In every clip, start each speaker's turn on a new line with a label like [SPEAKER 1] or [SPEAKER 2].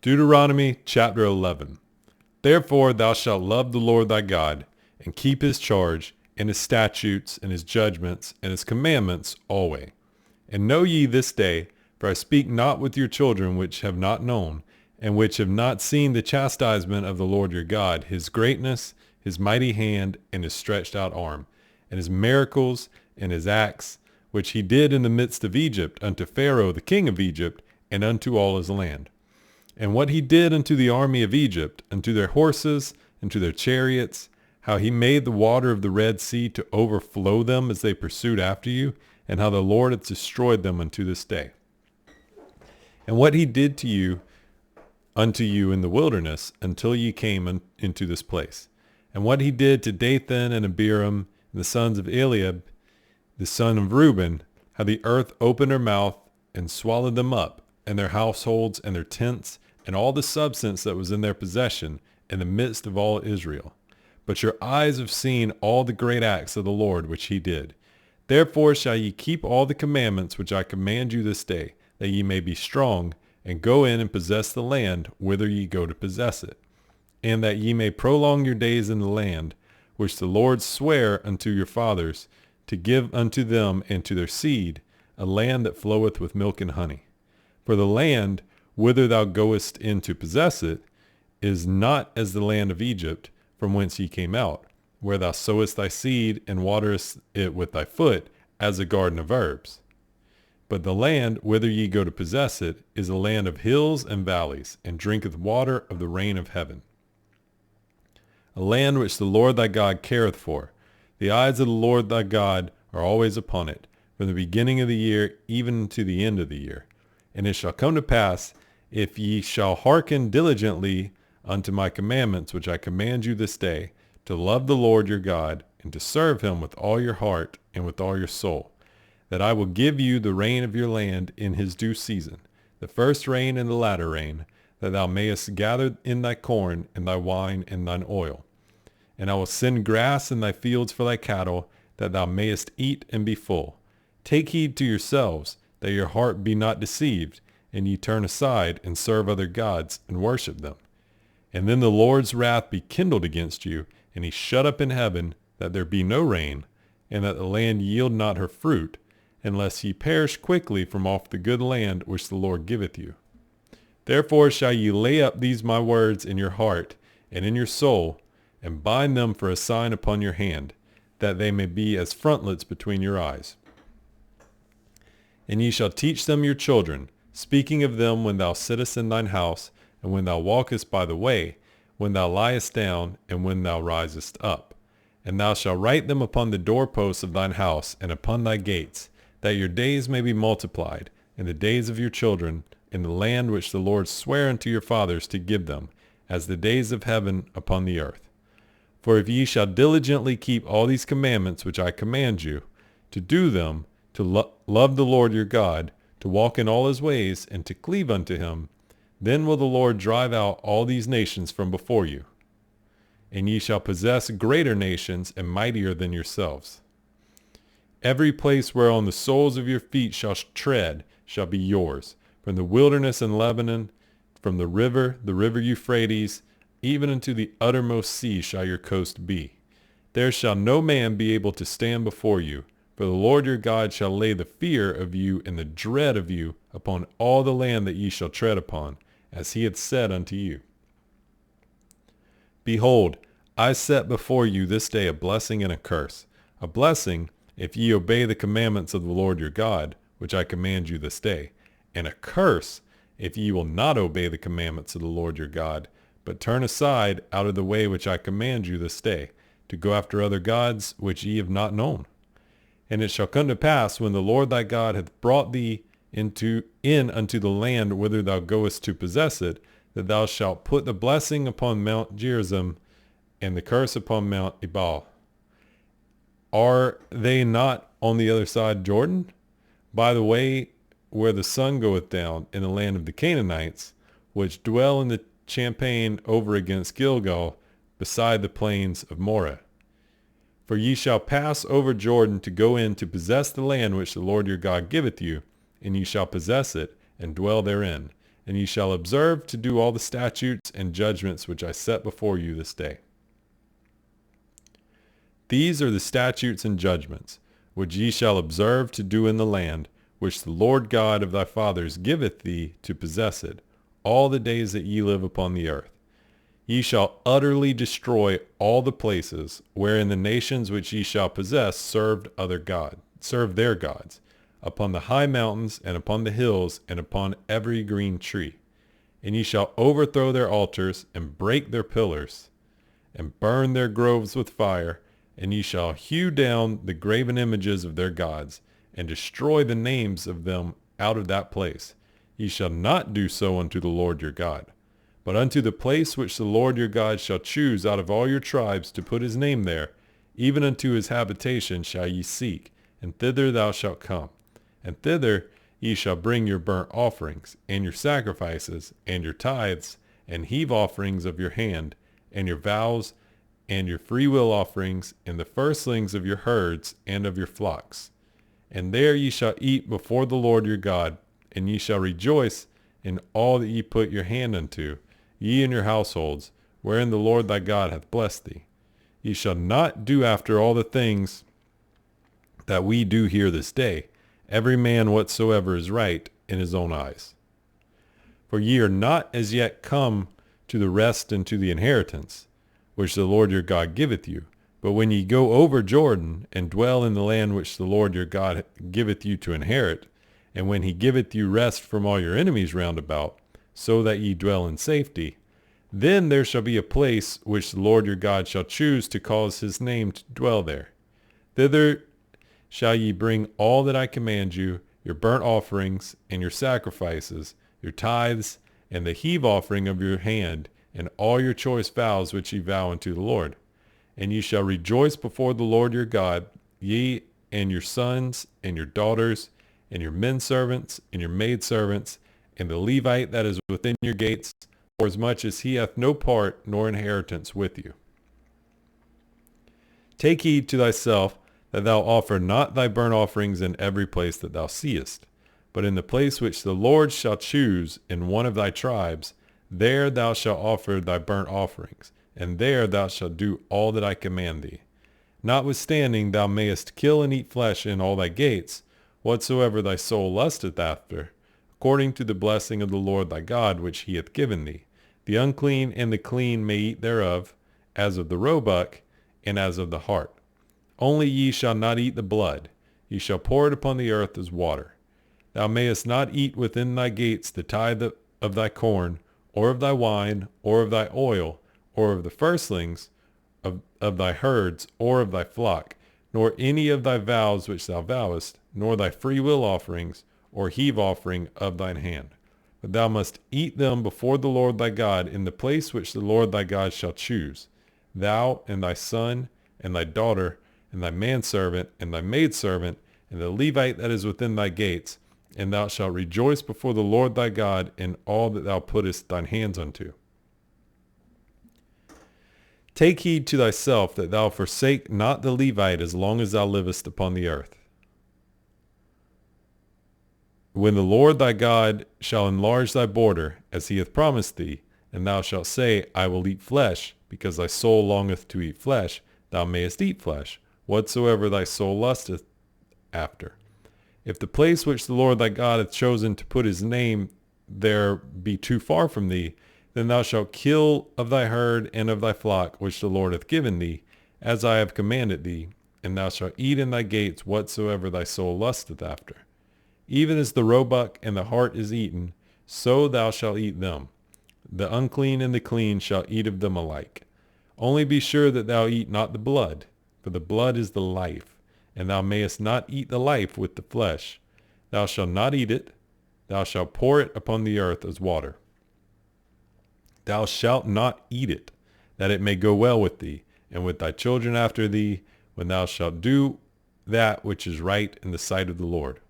[SPEAKER 1] Deuteronomy chapter 11. Therefore thou shalt love the Lord thy God, and keep his charge, and his statutes, and his judgments, and his commandments always. And know ye this day, for I speak not with your children which have not known, and which have not seen the chastisement of the Lord your God, his greatness, his mighty hand, and his stretched out arm, and his miracles, and his acts, which he did in the midst of Egypt, unto Pharaoh the king of Egypt, and unto all his land. And what he did unto the army of Egypt, unto their horses, and to their chariots, how he made the water of the Red Sea to overflow them as they pursued after you, and how the Lord hath destroyed them unto this day. And what he did to you, unto you in the wilderness, until ye came into this place. And what he did to Dathan and Abiram, the sons of Eliab, the son of Reuben, how the earth opened her mouth and swallowed them up, and their households, and their tents, and all the substance that was in their possession, in the midst of all Israel. But your eyes have seen all the great acts of the Lord which he did. Therefore shall ye keep all the commandments which I command you this day, that ye may be strong, and go in and possess the land whither ye go to possess it, and that ye may prolong your days in the land, which the Lord sware unto your fathers, to give unto them and to their seed, a land that floweth with milk and honey. For the land whither thou goest in to possess it is not as the land of Egypt, from whence ye came out, where thou sowest thy seed and waterest it with thy foot, as a garden of herbs. But the land whither ye go to possess it is a land of hills and valleys, and drinketh water of the rain of heaven. A land which the Lord thy God careth for. The eyes of the Lord thy God are always upon it, from the beginning of the year even to the end of the year. And it shall come to pass, if ye shall hearken diligently unto my commandments which I command you this day, to love the Lord your God, and to serve him with all your heart and with all your soul, that I will give you the rain of your land in his due season, the first rain and the latter rain, that thou mayest gather in thy corn and thy wine and thine oil. And I will send grass in thy fields for thy cattle, that thou mayest eat and be full. Take heed to yourselves, that your heart be not deceived, and ye turn aside and serve other gods and worship them. And then the Lord's wrath be kindled against you, and he shut up in heaven, that there be no rain, and that the land yield not her fruit, unless ye perish quickly from off the good land which the Lord giveth you. Therefore shall ye lay up these my words in your heart and in your soul, and bind them for a sign upon your hand, that they may be as frontlets between your eyes. And ye shall teach them your children, speaking of them when thou sittest in thine house, and when thou walkest by the way, when thou liest down, and when thou risest up. And thou shalt write them upon the doorposts of thine house, and upon thy gates, that your days may be multiplied, and the days of your children, in the land which the Lord sware unto your fathers to give them, as the days of heaven upon the earth. For if ye shall diligently keep all these commandments which I command you, to do them, to love the Lord your God, to walk in all his ways, and to cleave unto him, then will the Lord drive out all these nations from before you. And ye shall possess greater nations and mightier than yourselves. Every place whereon the soles of your feet shall tread shall be yours, from the wilderness in Lebanon, from the river Euphrates, even unto the uttermost sea shall your coast be. There shall no man be able to stand before you, for the Lord your God shall lay the fear of you and the dread of you upon all the land that ye shall tread upon, as he hath said unto you. Behold, I set before you this day a blessing and a curse. A blessing, if ye obey the commandments of the Lord your God, which I command you this day, and a curse, if ye will not obey the commandments of the Lord your God, but turn aside out of the way which I command you this day, to go after other gods which ye have not known. And it shall come to pass, when the Lord thy God hath brought thee in unto the land whither thou goest to possess it, that thou shalt put the blessing upon Mount Gerizim, and the curse upon Mount Ebal. Are they not on the other side Jordan, by the way where the sun goeth down, in the land of the Canaanites, which dwell in the champaign over against Gilgal, beside the plains of Moreh? For ye shall pass over Jordan to go in to possess the land which the Lord your God giveth you, and ye shall possess it, and dwell therein. and ye shall observe to do all the statutes and judgments which I set before you this day. These are the statutes and judgments, which ye shall observe to do in the land, which the Lord God of thy fathers giveth thee to possess it, all the days that ye live upon the earth. Ye shall utterly destroy all the places wherein the nations which ye shall possess serve their gods, upon the high mountains and upon the hills and upon every green tree. And ye shall overthrow their altars and break their pillars and burn their groves with fire, and ye shall hew down the graven images of their gods and destroy the names of them out of that place. Ye shall not do so unto the Lord your God. But unto the place which the Lord your God shall choose out of all your tribes to put his name there, even unto his habitation shall ye seek, and thither thou shalt come. And thither ye shall bring your burnt offerings, and your sacrifices, and your tithes, and heave offerings of your hand, and your vows, and your freewill offerings, and the firstlings of your herds and of your flocks. And there ye shall eat before the Lord your God, and ye shall rejoice in all that ye put your hand unto, ye and your households, wherein the Lord thy God hath blessed thee. Ye shall not do after all the things that we do here this day, every man whatsoever is right in his own eyes. For ye are not as yet come to the rest and to the inheritance, which the Lord your God giveth you. But when ye go over Jordan, and dwell in the land which the Lord your God giveth you to inherit, and when he giveth you rest from all your enemies round about, so that ye dwell in safety, then there shall be a place which the Lord your God shall choose to cause his name to dwell there. Thither shall ye bring all that I command you, your burnt offerings, and your sacrifices, your tithes, and the heave offering of your hand, and all your choice vows which ye vow unto the Lord. And ye shall rejoice before the Lord your God, ye and your sons, and your daughters, and your men servants, and your maid servants, and the Levite that is within your gates, forasmuch as he hath no part nor inheritance with you. Take heed to thyself that thou offer not thy burnt offerings in every place that thou seest, but in the place which the Lord shall choose in one of thy tribes, there thou shalt offer thy burnt offerings, and there thou shalt do all that I command thee. Notwithstanding thou mayest kill and eat flesh in all thy gates, whatsoever thy soul lusteth after, according to the blessing of the Lord thy God which he hath given thee. The unclean and the clean may eat thereof, as of the roebuck, and as of the hart. Only ye shall not eat the blood. Ye shall pour it upon the earth as water. Thou mayest not eat within thy gates the tithe of thy corn, or of thy wine, or of thy oil, or of the firstlings of thy herds, or of thy flock, nor any of thy vows which thou vowest, nor thy freewill offerings, or heave offering of thine hand. But thou must eat them before the Lord thy God in the place which the Lord thy God shall choose, thou and thy son, and thy daughter, and thy manservant, and thy maidservant, and the Levite that is within thy gates, and thou shalt rejoice before the Lord thy God in all that thou puttest thine hands unto. Take heed to thyself that thou forsake not the Levite as long as thou livest upon the earth. When the Lord thy God shall enlarge thy border, as he hath promised thee, and thou shalt say, I will eat flesh, because thy soul longeth to eat flesh, thou mayest eat flesh, whatsoever thy soul lusteth after. If the place which the Lord thy God hath chosen to put his name there be too far from thee, then thou shalt kill of thy herd and of thy flock which the Lord hath given thee, as I have commanded thee, and thou shalt eat in thy gates whatsoever thy soul lusteth after. Even as the roebuck and the hart is eaten, so thou shalt eat them. The unclean and the clean shall eat of them alike. Only be sure that thou eat not the blood, for the blood is the life, and thou mayest not eat the life with the flesh. Thou shalt not eat it. Thou shalt pour it upon the earth as water. Thou shalt not eat it, that it may go well with thee, and with thy children after thee, when thou shalt do that which is right in the sight of the Lord.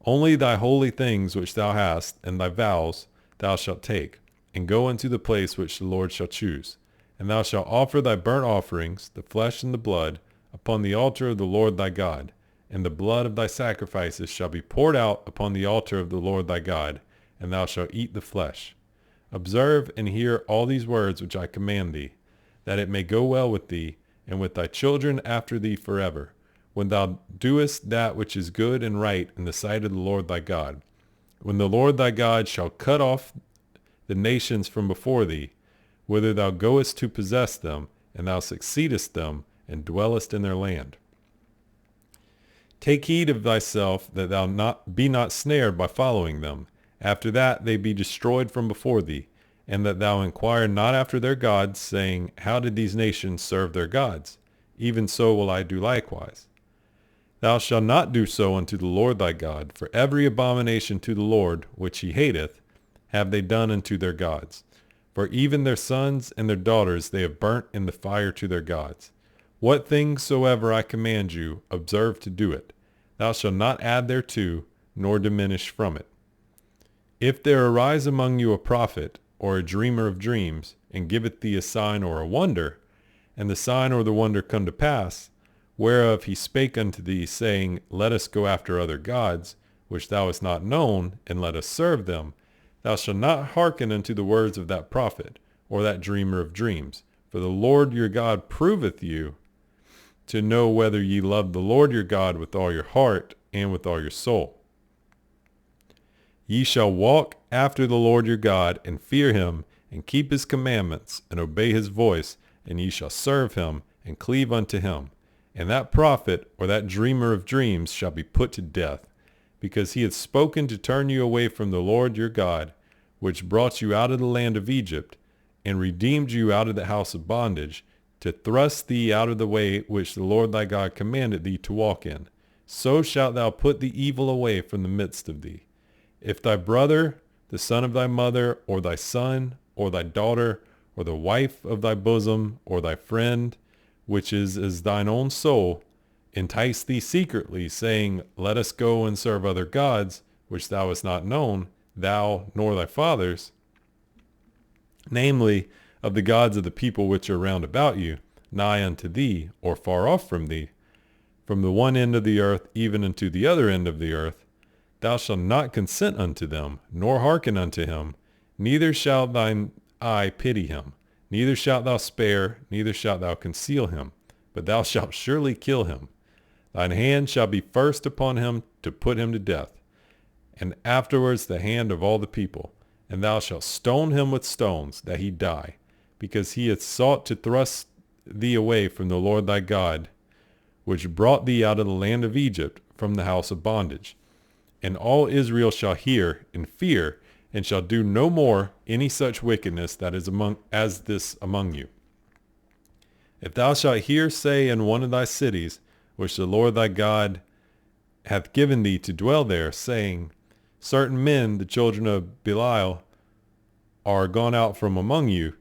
[SPEAKER 1] Only thy holy things which thou hast, and thy vows, thou shalt take, and go into the place which the Lord shall choose. And thou shalt offer thy burnt offerings, the flesh and the blood, upon the altar of the Lord thy God. And the blood of thy sacrifices shall be poured out upon the altar of the Lord thy God, and thou shalt eat the flesh. Observe and hear all these words which I command thee, that it may go well with thee, and with thy children after thee forever, when thou doest that which is good and right in the sight of the Lord thy God. When the Lord thy God shall cut off the nations from before thee, whither thou goest to possess them, and thou succeedest them, and dwellest in their land. Take heed of thyself that thou be not snared by following them, after that they be destroyed from before thee, and that thou inquire not after their gods, saying, How did these nations serve their gods? Even so will I do likewise. Thou shalt not do so unto the Lord thy God, for every abomination to the Lord, which he hateth, have they done unto their gods. For even their sons and their daughters they have burnt in the fire to their gods. What things soever I command you, observe to do it. Thou shalt not add thereto, nor diminish from it. If there arise among you a prophet, or a dreamer of dreams, and giveth thee a sign or a wonder, and the sign or the wonder come to pass, whereof he spake unto thee, saying, Let us go after other gods, which thou hast not known, and let us serve them, thou shalt not hearken unto the words of that prophet, or that dreamer of dreams. For the Lord your God proveth you to know whether ye love the Lord your God with all your heart and with all your soul. Ye shall walk after the Lord your God, and fear him, and keep his commandments, and obey his voice, and ye shall serve him, and cleave unto him. And that prophet, or that dreamer of dreams, shall be put to death, because he hath spoken to turn you away from the Lord your God, which brought you out of the land of Egypt, and redeemed you out of the house of bondage, to thrust thee out of the way which the Lord thy God commanded thee to walk in. So shalt thou put the evil away from the midst of thee. If thy brother, the son of thy mother, or thy son, or thy daughter, or the wife of thy bosom, or thy friend, which is as thine own soul, entice thee secretly, saying, Let us go and serve other gods, which thou hast not known, thou nor thy fathers, namely, of the gods of the people which are round about you, nigh unto thee, or far off from thee, from the one end of the earth even unto the other end of the earth, thou shalt not consent unto them, nor hearken unto him, neither shall thine eye pity him, neither shalt thou spare, neither shalt thou conceal him, but thou shalt surely kill him. Thine hand shall be first upon him to put him to death, and afterwards the hand of all the people. And thou shalt stone him with stones, that he die, because he hath sought to thrust thee away from the Lord thy God, which brought thee out of the land of Egypt, from the house of bondage. And all Israel shall hear and fear, and shall do no more any such wickedness that is as this among you. If thou shalt hear say in one of thy cities, which the Lord thy God hath given thee to dwell there, saying, Certain men, the children of Belial, are gone out from among you,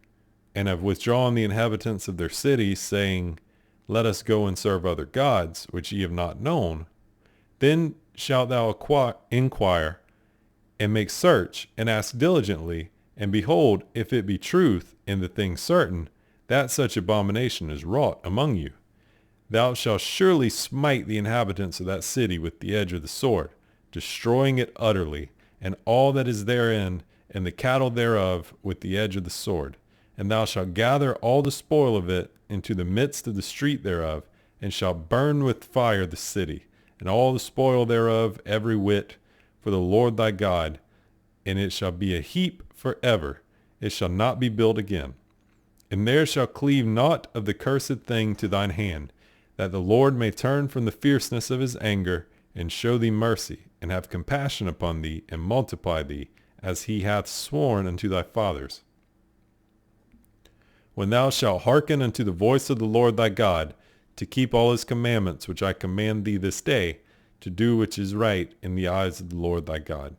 [SPEAKER 1] and have withdrawn the inhabitants of their cities, saying, Let us go and serve other gods, which ye have not known, then shalt thou inquire, and make search, and ask diligently, and behold, if it be truth in the thing certain, that such abomination is wrought among you, thou shalt surely smite the inhabitants of that city with the edge of the sword, destroying it utterly, and all that is therein, and the cattle thereof, with the edge of the sword. And thou shalt gather all the spoil of it into the midst of the street thereof, and shalt burn with fire the city, and all the spoil thereof, every whit, for the Lord thy God, and it shall be a heap forever. It shall not be built again. And there shall cleave naught of the cursed thing to thine hand, that the Lord may turn from the fierceness of his anger, and show thee mercy, and have compassion upon thee, and multiply thee, as he hath sworn unto thy fathers. When thou shalt hearken unto the voice of the Lord thy God, to keep all his commandments which I command thee this day, to do which is right in the eyes of the Lord thy God.